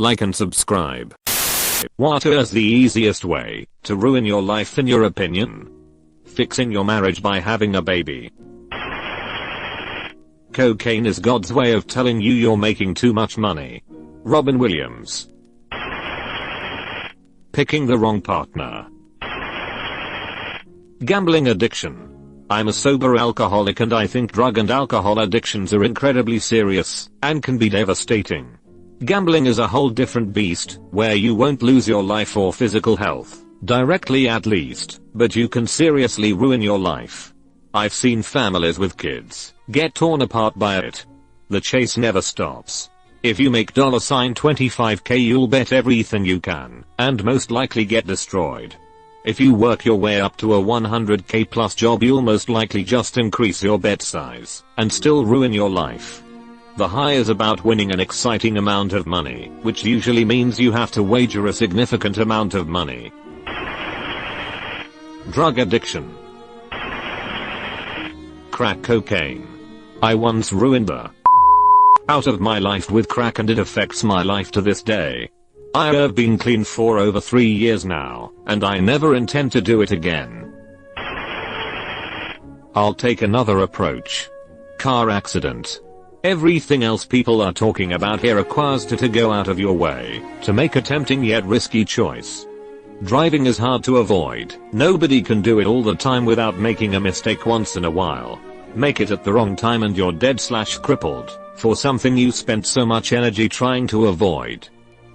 like and subscribe. What is the easiest way to ruin your life in your opinion? Fixing your marriage by having a baby. Cocaine is God's way of telling you you're making too much money. Robin Williams. Picking the wrong partner. Gambling addiction. I'm a sober alcoholic and I think drug and alcohol addictions are incredibly serious and can be devastating. Gambling is a whole different beast, where you won't lose your life or physical health, directly at least, but you can seriously ruin your life. I've seen families with kids get torn apart by it. The chase never stops. If you make $25k you'll bet everything you can, and most likely get destroyed. If you work your way up to a 100k plus job you'll most likely just increase your bet size, and still ruin your life. The high is about winning an exciting amount of money, which usually means you have to wager a significant amount of money. Drug addiction. Crack cocaine. I once ruined the out of my life with crack and it affects my life to this day. I have been clean for over 3 years now, and I never intend to do it again. I'll take another approach. Car accident. Everything else people are talking about here requires you to go out of your way to make a tempting yet risky choice. Driving is hard to avoid. Nobody can do it all the time without making a mistake once in a while. Make it at the wrong time and you're dead/crippled for something you spent so much energy trying to avoid.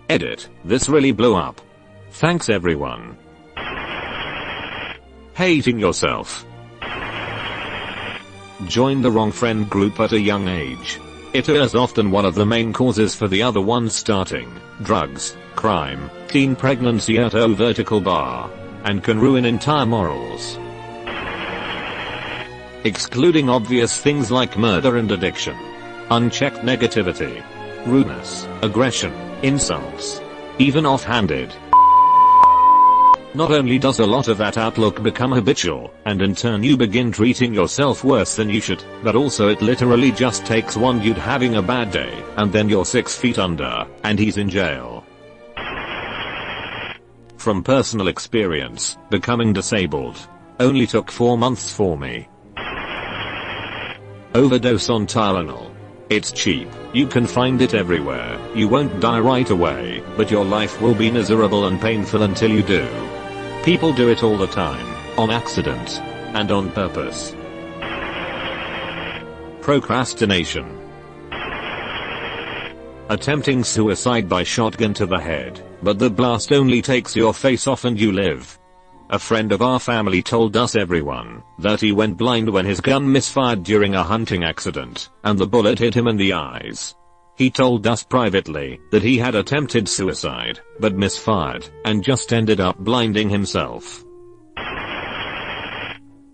Edit. This really blew up. Thanks everyone. Hating yourself. Join the wrong friend group at a young age. It is often one of the main causes for the other ones starting. Drugs, crime, teen pregnancy at a vertical bar, and can ruin entire morals. Excluding obvious things like murder and addiction. Unchecked negativity. Rudeness, aggression, insults. Even offhanded. Not only does a lot of that outlook become habitual, and in turn you begin treating yourself worse than you should, but also it literally just takes one dude having a bad day, and then you're 6 feet under, and he's in jail. From personal experience, becoming disabled only took 4 months for me. Overdose on Tylenol. It's cheap, you can find it everywhere, you won't die right away, but your life will be miserable and painful until you do. People do it all the time, on accident, and on purpose. Procrastination. Attempting suicide by shotgun to the head, but the blast only takes your face off and you live. A friend of our family told us everyone that he went blind when his gun misfired during a hunting accident, and the bullet hit him in the eyes. He told us privately that he had attempted suicide, but misfired, and just ended up blinding himself.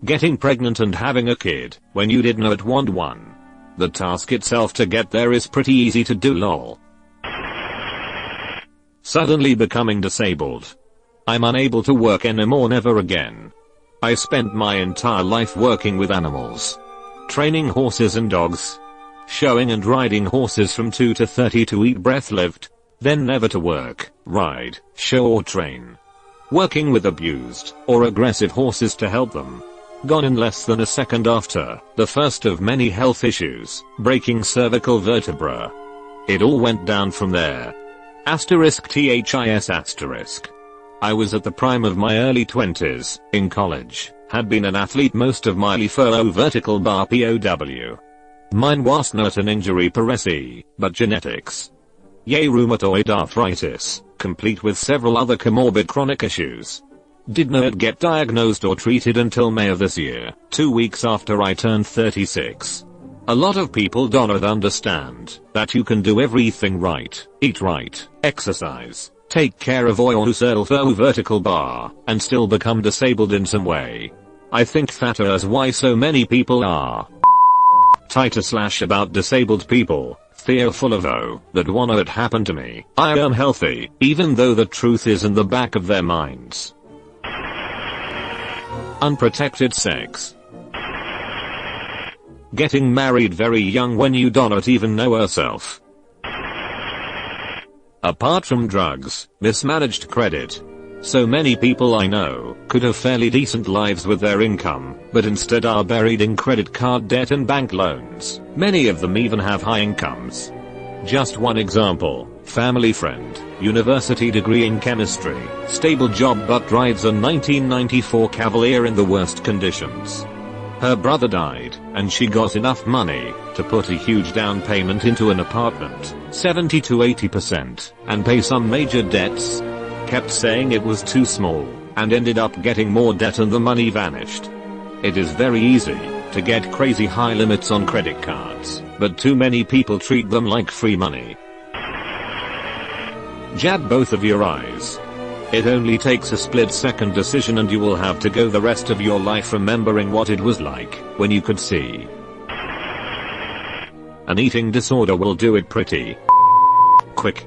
Getting pregnant and having a kid, when you did not want one. The task itself to get there is pretty easy to do lol. Suddenly becoming disabled. I'm unable to work anymore, never again. I spent my entire life working with animals. Training horses and dogs. Showing and riding horses from 2 to 30 to eat breath lived. Then never to work, ride, show or train. Working with abused or aggressive horses to help them. Gone in less than a second after the first of many health issues, breaking cervical vertebra. It all went down from there. *THIS*. I was at the prime of my early 20s, in college, had been an athlete most of my life vertical bar POW. Mine was not an injury per se, but genetics. Yay, rheumatoid arthritis, complete with several other comorbid chronic issues. Did not get diagnosed or treated until May of this year, 2 weeks after I turned 36. A lot of people don't understand that you can do everything right, eat right, exercise, take care of yourself vertical bar, and still become disabled in some way. I think that is why so many people are tighter/ about disabled people, fearful of that wanna it happen to me. I am healthy, even though the truth is in the back of their minds. Unprotected sex. Getting married very young when you do not even know yourself. Apart from drugs, mismanaged credit. So many people I know could have fairly decent lives with their income, but instead are buried in credit card debt and bank loans. Many of them even have high incomes. Just one example, family friend, university degree in chemistry, stable job but drives a 1994 Cavalier in the worst conditions. Her brother died, and she got enough money to put a huge down payment into an apartment, 70 to 80%, and pay some major debts. Kept saying it was too small, and ended up getting more debt and the money vanished. It is very easy to get crazy high limits on credit cards, but too many people treat them like free money. Jab both of your eyes. It only takes a split-second decision and you will have to go the rest of your life remembering what it was like when you could see. An eating disorder will do it pretty quick.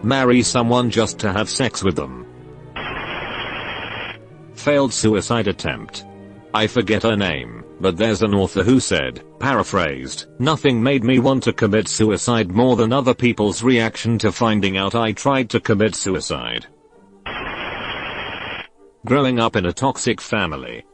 Marry someone just to have sex with them. Failed suicide attempt. I forget her name, but there's an author who said, paraphrased, nothing made me want to commit suicide more than other people's reaction to finding out I tried to commit suicide. Growing up in a toxic family.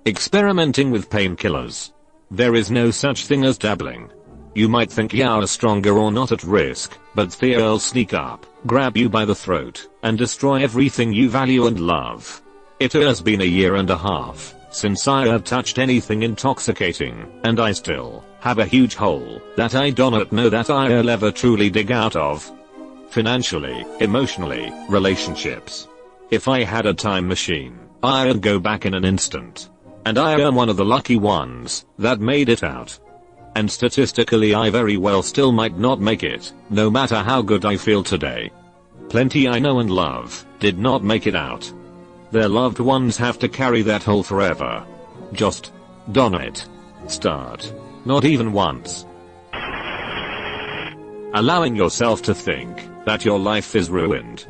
Experimenting with painkillers. There is no such thing as dabbling. You might think you are stronger or not at risk, but fear will sneak up, grab you by the throat, and destroy everything you value and love. It has been a year and a half since I have touched anything intoxicating, and I still have a huge hole that I do not know that I'll ever truly dig out of. Financially, emotionally, relationships. If I had a time machine, I'd go back in an instant. And I am one of the lucky ones that made it out. And statistically I very well still might not make it, no matter how good I feel today. Plenty I know and love did not make it out. Their loved ones have to carry that hole forever. Just don't it. Start. Not even once. Allowing yourself to think that your life is ruined.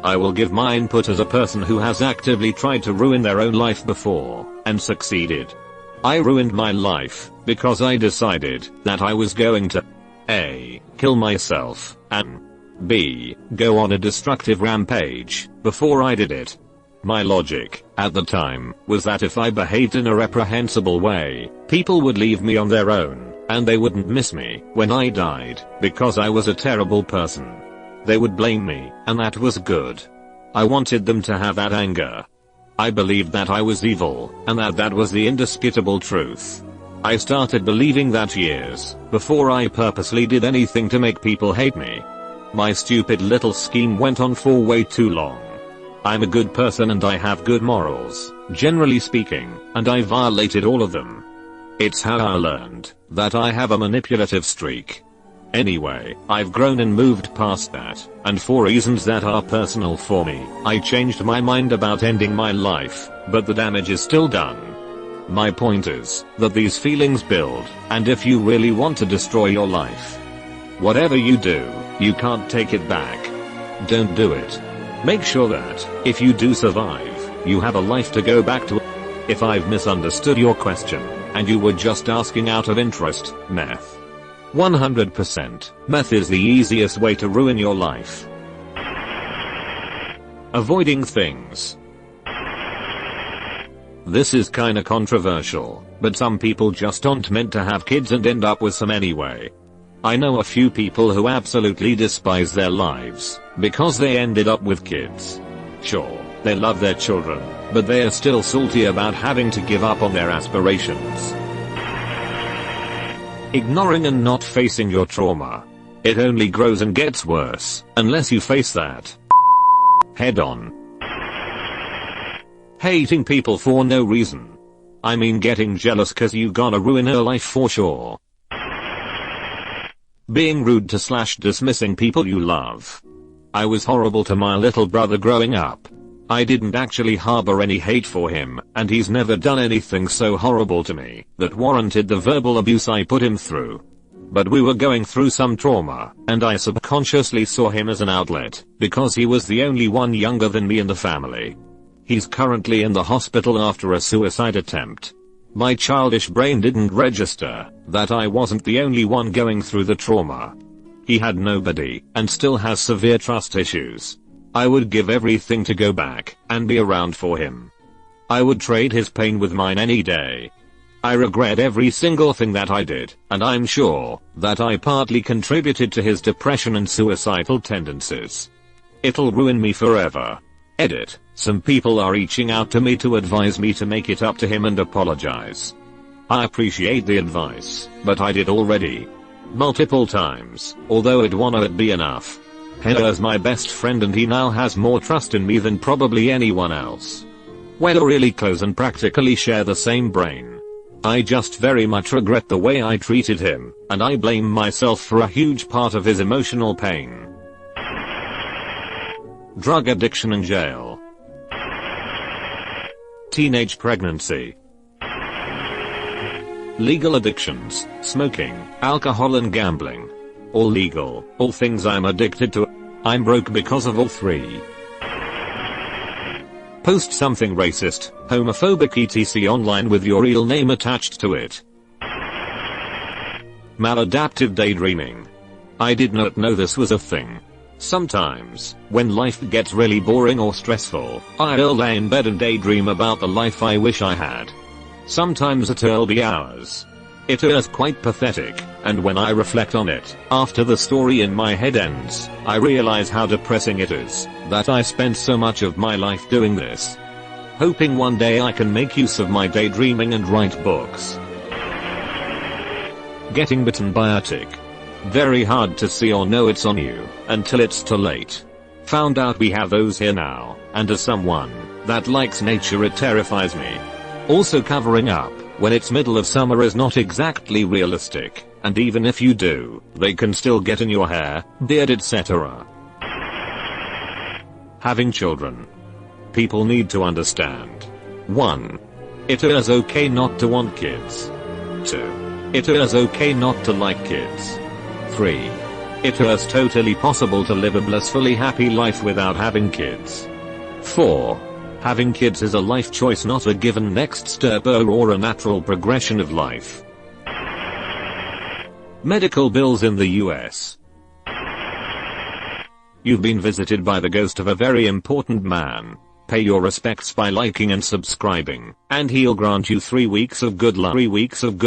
I will give my input as a person who has actively tried to ruin their own life before, and succeeded. I ruined my life because I decided that I was going to A. Kill myself, and B. Go on a destructive rampage before I did it. My logic at the time was that if I behaved in a reprehensible way, people would leave me on their own, and they wouldn't miss me when I died because I was a terrible person. They would blame me, and that was good. I wanted them to have that anger. I believed that I was evil, and that was the indisputable truth. I started believing that years before I purposely did anything to make people hate me. My stupid little scheme went on for way too long. I'm a good person and I have good morals, generally speaking, and I violated all of them. It's how I learned that I have a manipulative streak. Anyway, I've grown and moved past that, and for reasons that are personal for me, I changed my mind about ending my life, but the damage is still done. My point is that these feelings build, and if you really want to destroy your life, whatever you do, you can't take it back. Don't do it. Make sure that, if you do survive, you have a life to go back to. If I've misunderstood your question, and you were just asking out of interest, meth. 100%, meth is the easiest way to ruin your life. Avoiding things. This is kinda controversial, but some people just aren't meant to have kids and end up with some anyway. I know a few people who absolutely despise their lives because they ended up with kids. Sure, they love their children, but they are still salty about having to give up on their aspirations. Ignoring and not facing your trauma. It only grows and gets worse unless you face that head on. Hating people for no reason. I mean getting jealous cause you gonna ruin her life for sure. Being rude to / dismissing people you love. I was horrible to my little brother growing up. I didn't actually harbor any hate for him, and he's never done anything so horrible to me that warranted the verbal abuse I put him through. But we were going through some trauma, and I subconsciously saw him as an outlet, because he was the only one younger than me in the family. He's currently in the hospital after a suicide attempt. My childish brain didn't register that I wasn't the only one going through the trauma. He had nobody and still has severe trust issues. I would give everything to go back and be around for him. I would trade his pain with mine any day. I regret every single thing that I did, and I'm sure that I partly contributed to his depression and suicidal tendencies. It'll ruin me forever. Edit. Some people are reaching out to me to advise me to make it up to him and apologize. I appreciate the advice, but I did already. Multiple times, although it won't be enough. Heather's my best friend and he now has more trust in me than probably anyone else. We're really close and practically share the same brain. I just very much regret the way I treated him, and I blame myself for a huge part of his emotional pain. Drug addiction and jail. Teenage pregnancy. Legal addictions, smoking, alcohol and gambling. All legal, all things I'm addicted to. I'm broke because of all three. Post something racist, homophobic etc online with your real name attached to it. Maladaptive daydreaming. I did not know this was a thing. Sometimes, when life gets really boring or stressful, I'll lay in bed and daydream about the life I wish I had. Sometimes it'll be hours. It is quite pathetic, and when I reflect on it, after the story in my head ends, I realize how depressing it is, that I spent so much of my life doing this. Hoping one day I can make use of my daydreaming and write books. Getting bitten by a tick. Very hard to see or know it's on you, until it's too late. Found out we have those here now, and as someone that likes nature it terrifies me. Also covering up when it's middle of summer is not exactly realistic, and even if you do, they can still get in your hair, beard etc. Having children. People need to understand. 1. It is okay not to want kids. 2. It is okay not to like kids. 3. It is totally possible to live a blissfully happy life without having kids. 4. Having kids is a life choice, not a given next step or a natural progression of life. Medical bills in the US. You've been visited by the ghost of a very important man. Pay your respects by liking and subscribing, and he'll grant you 3 weeks of good luck.